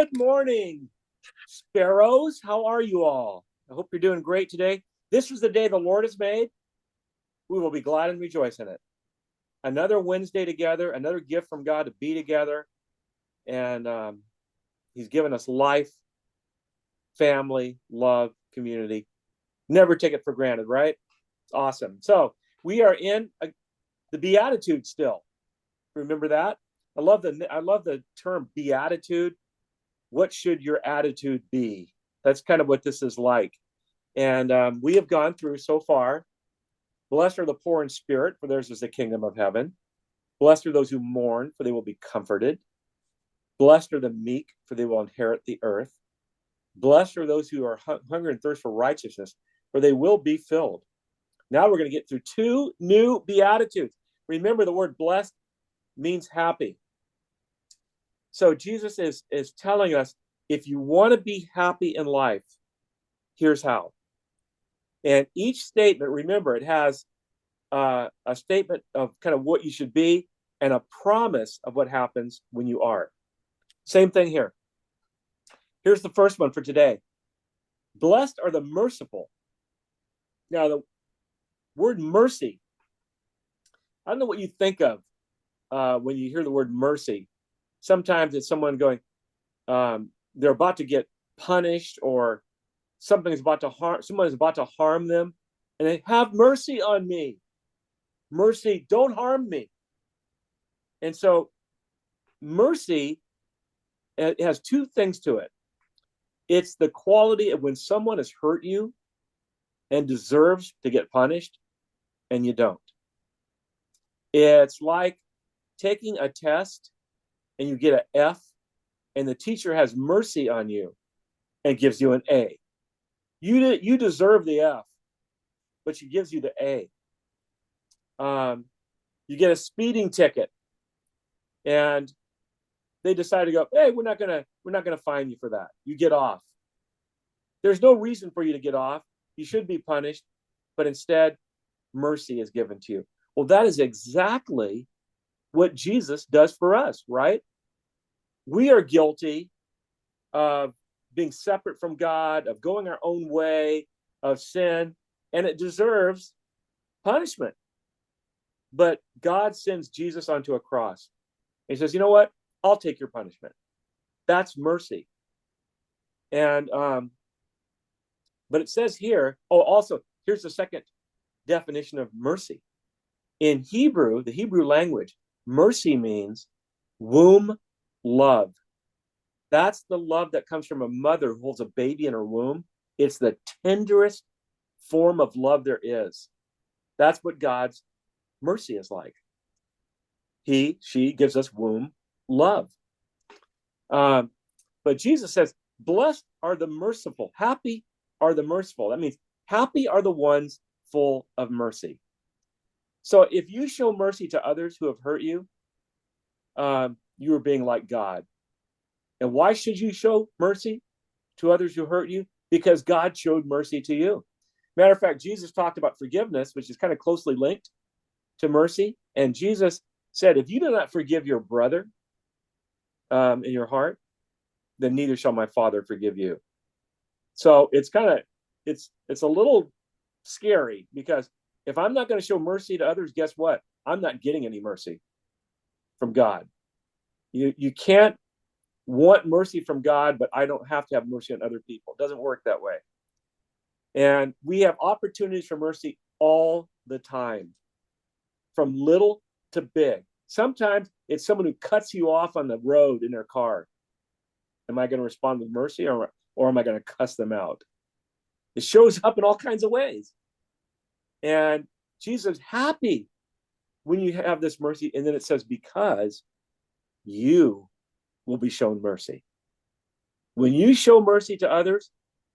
Good morning, sparrows. How are you all? I hope you're doing great today. This is the day the Lord has made. We will be glad and rejoice in it. Another Wednesday together, another gift from God to be together. And He's given us life, family, love, community. Never take it for granted, right? It's awesome. So we are in the Beatitudes still. Remember that? I love the term beatitude. What should your attitude be? That's kind of what this is like. And we have gone through so far. Blessed are the poor in spirit, for theirs is the kingdom of heaven. Blessed are those who mourn, for they will be comforted. Blessed are the meek, for they will inherit the earth. Blessed are those who are hunger and thirst for righteousness, for they will be filled. Now we're going to get through two new Beatitudes. Remember, the word blessed means happy. So Jesus is telling us, if you want to be happy in life, here's how. And each statement, remember, it has a statement of kind of what you should be and a promise of what happens when you are. Same thing here. Here's the first one for today. Blessed are the merciful. Now, the word mercy, I don't know what you think of when you hear the word mercy. Sometimes it's someone going, they're about to get punished, or someone is about to harm them, and they have mercy on me. Mercy, don't harm me. And so mercy, it has two things to it. It's the quality of when someone has hurt you and deserves to get punished, and you don't. It's like taking a test and you get an F, and the teacher has mercy on you and gives you an A. You deserve the F, but she gives you the A. You get a speeding ticket, and they decide to go, hey, we're not gonna fine you for that. You get off. There's no reason for you to get off. You should be punished, but instead, mercy is given to you. Well, that is exactly what Jesus does for us, right? We are guilty of being separate from God, of going our own way, of sin, and it deserves punishment. But God sends Jesus onto a cross. He says, you know what? I'll take your punishment. That's mercy. And but it says here, also, here's the second definition of mercy. In Hebrew, the Hebrew language, mercy means womb love. That's the love that comes from a mother who holds a baby in her womb. It's the tenderest form of love there is. That's what God's mercy is like. She gives us womb love. But Jesus says, blessed are the merciful. Happy are the merciful. That means happy are the ones full of mercy. So if you show mercy to others who have hurt you, you are being like God. And why should you show mercy to others who hurt you? Because God showed mercy to you. Matter of fact, Jesus talked about forgiveness, which is kind of closely linked to mercy. And Jesus said, if you do not forgive your brother in your heart, then neither shall my Father forgive you. So it's a little scary, because if I'm not going to show mercy to others, guess what? I'm not getting any mercy from God. You can't want mercy from God, but I don't have to have mercy on other people. It doesn't work that way. And we have opportunities for mercy all the time, from little to big. Sometimes it's someone who cuts you off on the road in their car. Am I going to respond with mercy, or am I going to cuss them out? It shows up in all kinds of ways. And Jesus is happy when you have this mercy. And then it says, because you will be shown mercy. When you show mercy to others,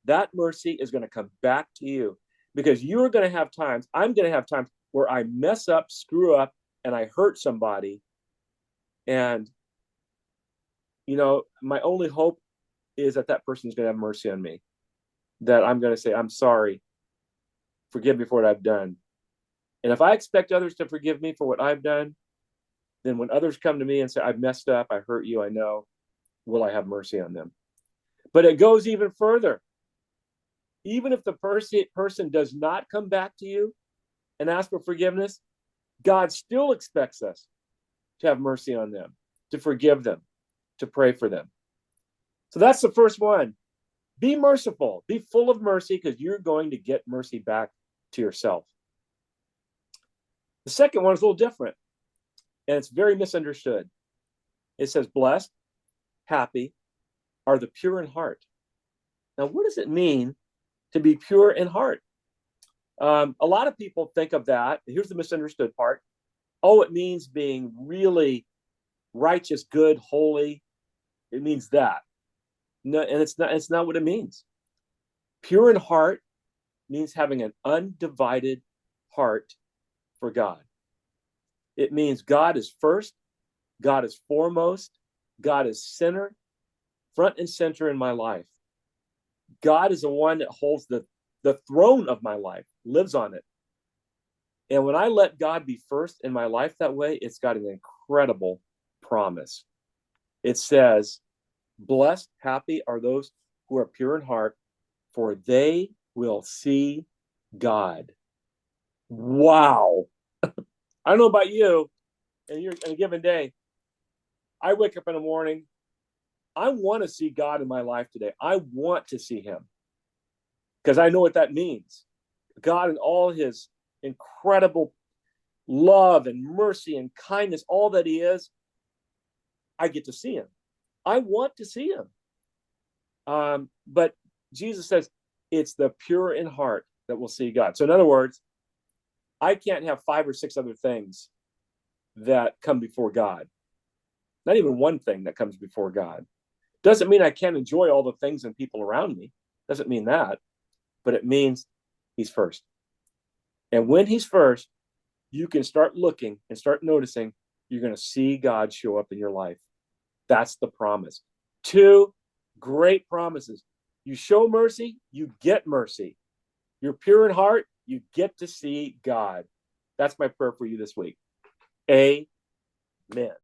that mercy is going to come back to you, because you're going to have times, I'm going to have times where I mess up, screw up, and I hurt somebody. And, my only hope is that person's going to have mercy on me, that I'm going to say, I'm sorry, forgive me for what I've done. And if I expect others to forgive me for what I've done, then when others come to me and say, I've messed up, I hurt you, I know, will I have mercy on them. But it goes even further. Even if the person does not come back to you and ask for forgiveness, God still expects us to have mercy on them, to forgive them, to pray for them. So that's the first one. Be merciful. Be full of mercy, because you're going to get mercy back to yourself. The second one is a little different, and it's very misunderstood. It says, blessed, happy are the pure in heart. Now, what does it mean to be pure in heart? A lot of people think of that. Here's the misunderstood part. Oh, it means being really righteous, good, holy. It means that. No, and it's not what it means. Pure in heart means having an undivided heart for God. It means God is first, God is foremost, God is center, front and center in my life. God is the one that holds the throne of my life, lives on it. And when I let God be first in my life that way, it's got an incredible promise. It says, blessed, happy are those who are pure in heart, for they will see God. Wow. I don't know about you, and you're in a given day. I wake up in the morning. I want to see God in my life today. I want to see him, because I know what that means. God in all his incredible love and mercy and kindness, all that he is, I get to see him. I want to see him. But Jesus says it's the pure in heart that will see God. So in other words, I can't have 5 or 6 other things that come before God. Not even one thing that comes before God. Doesn't mean I can't enjoy all the things and people around me. Doesn't mean that. But it means he's first. And when he's first, you can start looking and start noticing you're going to see God show up in your life. That's the promise. 2 great promises. You show mercy, you get mercy. You're pure in heart, you get to see God. That's my prayer for you this week. Amen.